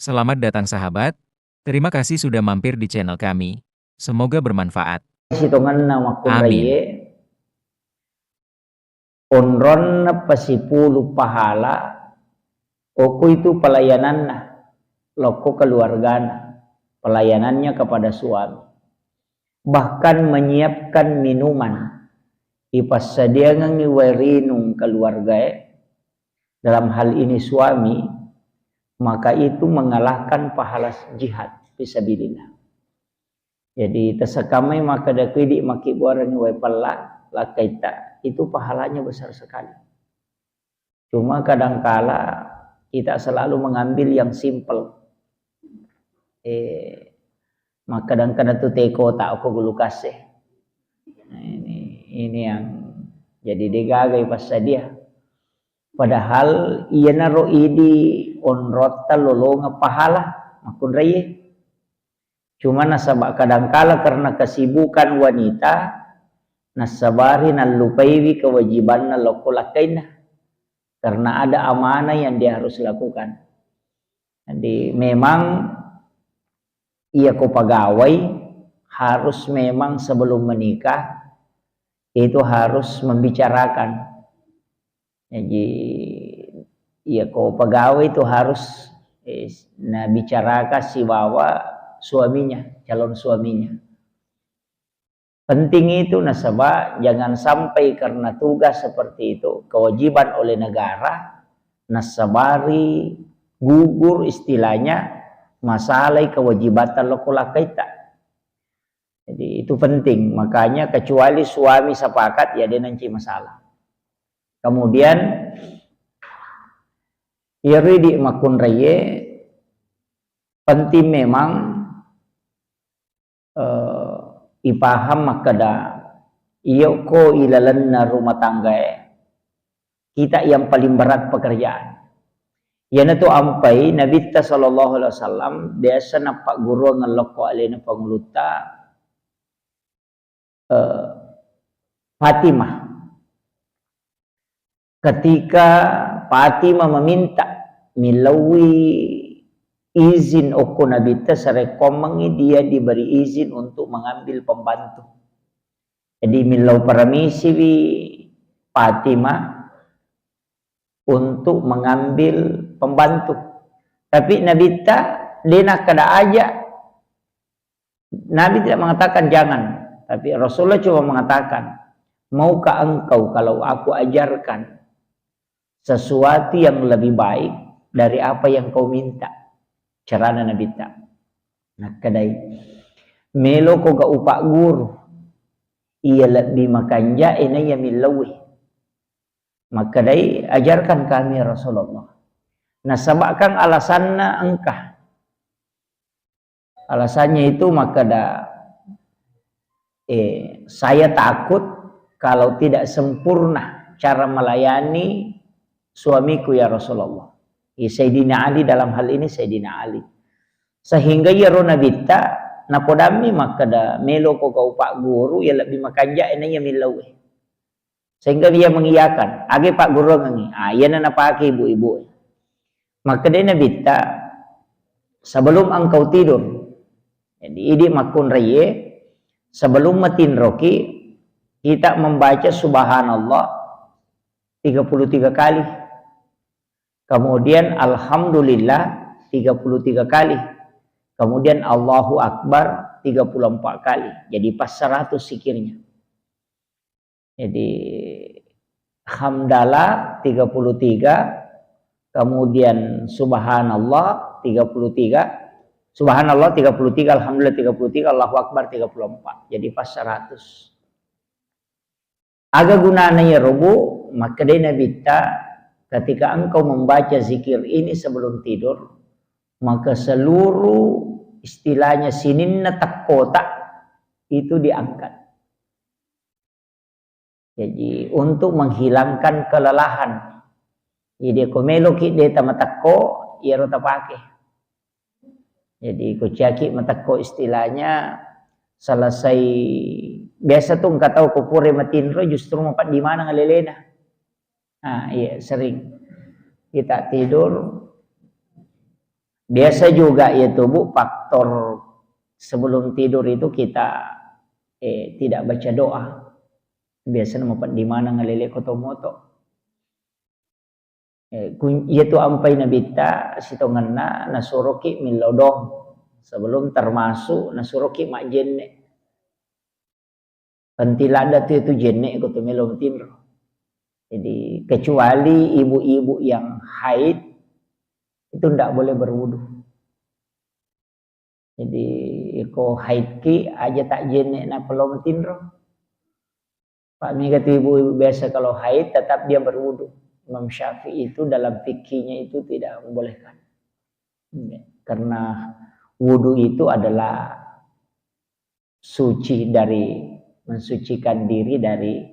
Selamat datang sahabat, terima kasih sudah mampir di channel kami. Semoga bermanfaat. Situngan nama Amin. kunraye onron na pasipulu pahala oku itu pelayanan na loko keluarga pelayanannya kepada suami, bahkan menyiapkan minuman ipas sadia ngiwarinung keluarga dalam hal ini suami, maka itu mengalahkan pahala jihad fisabilillah. Jadi tersekamai maka dakwidi maki buaran wai pala lakaita itu pahalanya besar sekali. Cuma kadangkala kita selalu mengambil yang simple. Maka kadang-kadang tu teko tak aku gulu kasih. Nah, ini yang jadi degagai pas dia. Padahal ia naro idi onrota lolonga pahala makun raye. Cuma nasabak kadangkala karena kesibukan wanita nasabari nalupaiwi kewajiban nalokolakaina karena ada amanah yang dia harus lakukan. Jadi memang ia ko pegawai harus memang sebelum menikah itu harus membicarakan. Jadi ia ko pegawai itu harus bicarakan si bawa suaminya, calon suaminya. Penting itu nasabah jangan sampai karena tugas seperti itu, kewajiban oleh negara, nasabari gugur istilahnya masalah kewajiban lokolakaita. Jadi itu penting, makanya kecuali suami sepakat ya dia nanti masalah. Kemudian iri makun raye penting memang ipaham makada iyo ko ilalan na rumah tangga kita yang paling berat pekerjaan. Yana tu ampai Nabi sallallahu alaihi wasallam biasa nampak guru ngeloko alena panguluta Fatimah. Ketika Fatimah meminta milawi izin oku Nabi sarekomangi dia diberi izin untuk mengambil pembantu. Jadi milau permisi Fatimah untuk mengambil pembantu. Tapi Nabi dia nak kada aja. Nabi tidak mengatakan jangan, tapi Rasulullah cuma mengatakan, maukah engkau kalau aku ajarkan sesuatu yang lebih baik dari apa yang kau minta? Carana Nabi nak kadai melo ko ga upak guru ia lebih makanja ina ya milawi maka dai ajarkan kami Rasulullah. Nah sabakkan alasannya engkah alasannya itu maka saya takut kalau tidak sempurna cara melayani suamiku ya Rasulullah. Sayyidina Ali dalam hal ini Sayyidina Ali. Sehingga ya ronabita napodami maka da melo ko kau pak guru ya lebih makanja ina ya milawi. Sehingga dia mengiyakan, age pak guru ngangi. Iya na napake ibu-ibu. Maka dia nabita sebelum engkau tidur. Jadi ini makun raye sebelum matin roki kita membaca subhanallah 33 kali. Kemudian alhamdulillah 33 kali. Kemudian Allahu Akbar 34 kali. Jadi pas 100 zikirnya. Jadi hamdalah 33, kemudian subhanallah 33, subhanallah 33, alhamdulillah 33, Allahu Akbar 34. Jadi pas 100. Aga gunanya ya rubu, maka dia nabita ketika engkau membaca zikir ini sebelum tidur, maka seluruh istilahnya sininna takkota itu diangkat. Jadi untuk menghilangkan kelelahan. Jadi komelo ki de tamatako ya rota pake. Jadi kuciaki matako istilahnya selesai biasa tuh enggak tahu kupure matinro justru mapat di mana ngalelena. Nah, iya sering kita tidur Biasa juga itu Bu, faktor sebelum tidur itu kita tidak baca doa. Biasa mau di mana ngalele kotomoto. Itu ampai nabita sitonganna nasuroki min lodong sebelum termasuk nasuroki mak jenne. Pentilada itu jenne ikut melom timro. Jadi kecuali ibu-ibu yang haid itu tidak boleh berwudu. Jadi iko haid ki aja tak jenne na pelom timro. Pak mi kata ibu-ibu biasa kalau haid tetap dia berwudu. Imam Syafi'i itu dalam fikihnya itu tidak membolehkan. Karena wudu itu adalah suci dari mensucikan diri dari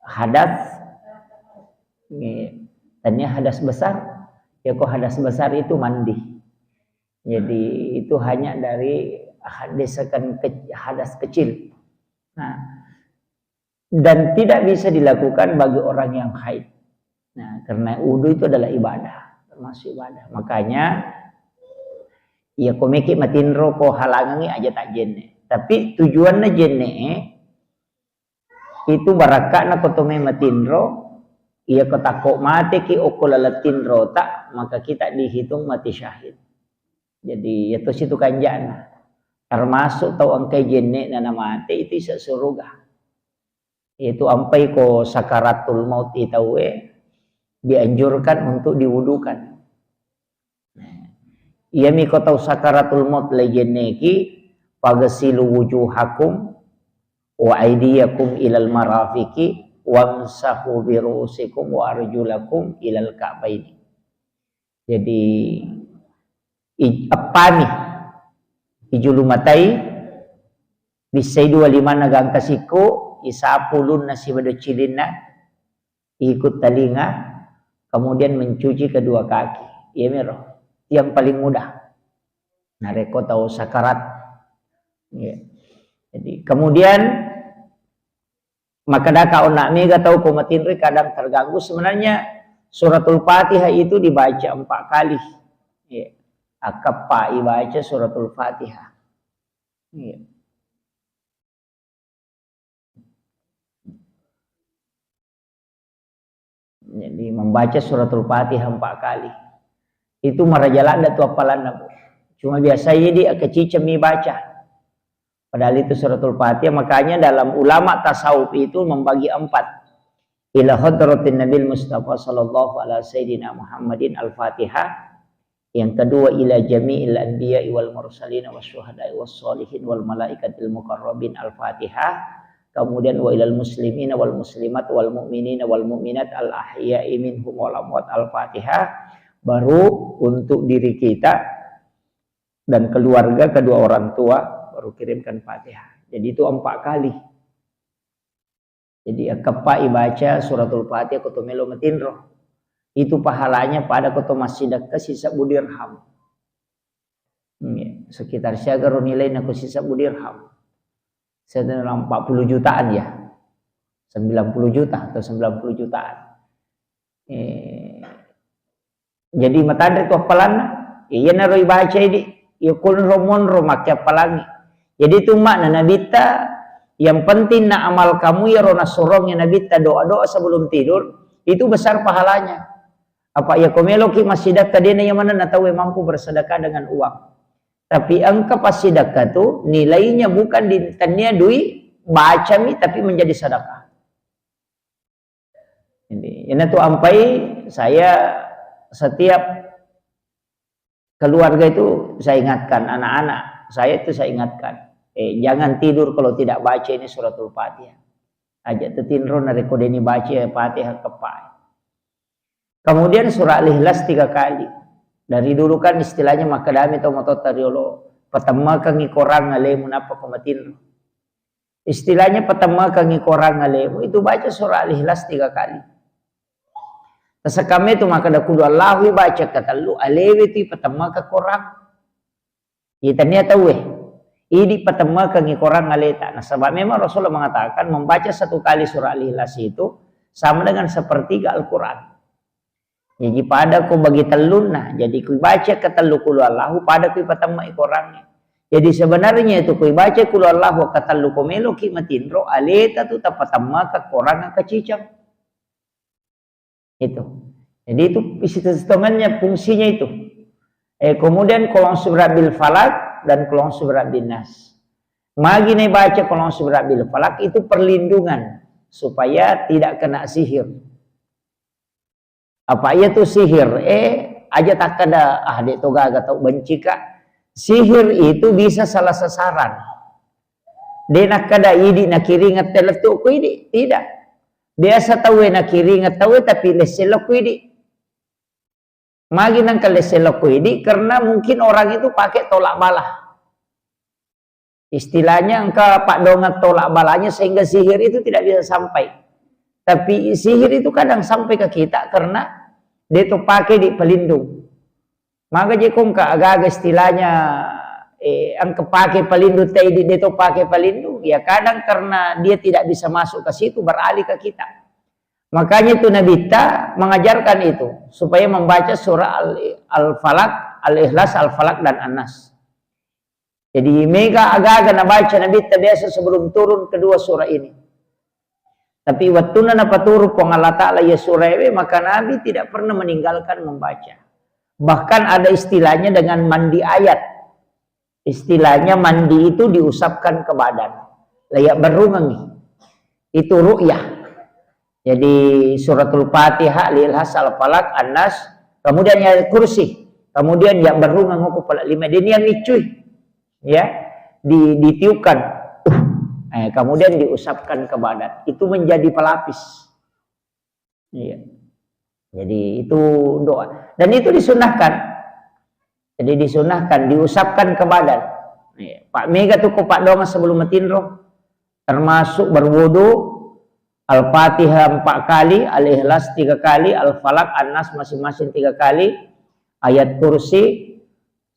hadas. Tanya hadas besar, ya kok hadas besar itu mandi. Jadi itu hanya dari hadas kecil. Nah, dan tidak bisa dilakukan bagi orang yang haid. Nah, karena wudu itu adalah ibadah, termasuk ibadah. Makanya ya komiki matinro ko halangangi aja tak jenne. Tapi tujuannya jenne itu barakakna kotome matinro, ia ketakok mati ki okolalatinro tak, maka kita dihitung mati syahid. Jadi itu situ kanjana. Termasuk tau angkai jenne nana mati itu isa surga. Itu ampai ko sakaratul maut itawe dianjurkan untuk diwudukan. Ia mi ko tau sakaratul maut le jenne ki pagasilu wujuhakum wa aydiyakum ilal marafiqi wamsahu bi ru'usikum wa arjulakum ilal ka'baini. Jadi apani ijulumatai bisaidu walimana gang kasiko isapulun nasi bado cilina ikut talinga kemudian mencuci kedua kaki. Ya miro yang paling mudah. Nareko tahu sakarat. Ya. Jadi kemudian maka daka onak mega tahu komatinri kadang terganggu. Sebenarnya suratul Fatihah itu dibaca 4 kali. Ya. Akapa ibaca suratul Fatihah. Ya. Jadi membaca suratul Fatihah 4 kali. Itu marajalan datu apalan nabu. Cuma biasanya dia kecicemi baca. Padahal itu suratul Fatihah. Makanya dalam ulama tasawuf itu membagi 4. Ila hadratin Nabil Mustafa sallallahu alaihi sayyidina Muhammadin al-Fatihah. Yang kedua ila jami'il anbiya'i wal mursalin wasyuhada'i wassalihin wal malaikatil muqarrabin al-Fatihah. Kemudian wa ilal muslimina wal muslimat wal mu'minina wal mu'minat al ahya'i minhum wal amwat al-Fatihah. Baru untuk diri kita dan keluarga kedua orang tua baru kirimkan Fatihah. Jadi itu 4 kali. Jadi kepa ibaca suratul Fatihah kutumelo matinro. Itu pahalanya pada kutu masjid ke sisa budirham. Sekitar syagaro nilai naku sisa budirham. Sedalam 40 jutaan ya. 90 juta atau 90 jutaan. Jadi matadri tu apalan. Iya naroi baca ini. Ya kun romon romak apalangi. Jadi itu makna nabita. Yang penting na amal kamu ya rona sorongnya nabita doa-doa sebelum tidur. Itu besar pahalanya. Apa ya komelo ki masjidat tadi yang mana natawe mampu bersedekah dengan uang. Tapi angka pas sedekah tu nilainya bukan di tania duit baca mi tapi menjadi sedekah. Ini tu ampai saya setiap keluarga itu saya ingatkan anak-anak saya itu saya ingatkan jangan tidur kalau tidak baca ini suratul Fatihah. Ajak tetinro narekodeni baca Fatihah kepai. Kemudian surah Al-Ikhlas 3 kali. Dari dulu kan istilahnya makadami atau mototariolo. Pertama kangi korang ngalemu napa komatin. Istilahnya pertama kangi korang ngalemu itu baca surah Al-Ikhlas 3 kali. Tasakame itu maka dah kudu Allahu baca kata lu alewi itu pertama ke korang. Itanya tahu ini pertama kangi korang ngaleta. Nah sebab memang Rasulullah mengatakan membaca 1 kali surah Al-Ikhlas itu sama dengan sepertiga Al-Quran. Jadi pada ku bagi telun nah, jadi ku baca ke telu kulu Allahu pada ku patama ikorangnya. Jadi sebenarnya itu ku baca kulu Allahu ke telu ku melo ki matindro aleta tu tapatama ke korang ke cicang. Itu. Jadi itu isi setengahnya fungsinya itu. Kemudian kolong surat bil falak dan kolong surat bin nas. Magi nih baca kolong surat bil falak itu perlindungan supaya tidak kena sihir. Apa ia tuh sihir? Aja tak ada dek toga atau benci kak. Sihir itu bisa salah sasaran. Dia nak kada idi nak kiri ngetel tu ku idi tidak. Biasa tahu nak kiri tahu tapi leselok ku idi. Magi nang leselok ku idi karena mungkin orang itu pakai tolak bala. Istilahnya engkau pak dongat tolak balanya sehingga sihir itu tidak bisa sampai. Tapi sihir itu kadang sampai ke kita karena dia itu pakai di pelindung. Maka jekong agak istilahnya ang pakai pelindung tadi dia itu pakai pelindung. Ya kadang karena dia tidak bisa masuk ke situ beralih ke kita. Makanya itu Nabi ta mengajarkan itu supaya membaca surah Al-Falaq, Al-Ikhlas, Al-Falaq dan An-Nas. Jadi mega agak-agak baca Nabi ta biasa sebelum turun kedua surah ini. Tapi waktu napa turu Allah Ta'ala ya surah maka Nabi tidak pernah meninggalkan membaca. Bahkan ada istilahnya dengan mandi ayat. Istilahnya mandi itu diusapkan ke badan. Layak berungangi. Itu ru'yah. Jadi suratul Fatihah, Al-Ikhlas, Al-Falaq, An-Nas, kemudian ya kursi. Kemudian yang berungang kepala 5. Dia yang nicuy. Ya, ditiupkan. Kemudian diusapkan ke badan. Itu menjadi pelapis. Iya. Jadi itu doa. Dan itu disunahkan. Jadi disunahkan, diusapkan ke badan. Iya. Pak Mega tuh Pak Donga sebelum matinro. Termasuk berwudu. Al-Fatihah 4 kali. Al-Ikhlas 3 kali. Al-Falaq, An-Nas masing-masing 3 kali. Ayat kursi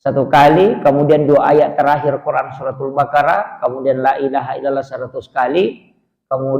1 kali, kemudian 2 ayat terakhir Quran suratul Baqarah, kemudian la ilaha illallah 100 kali, kemudian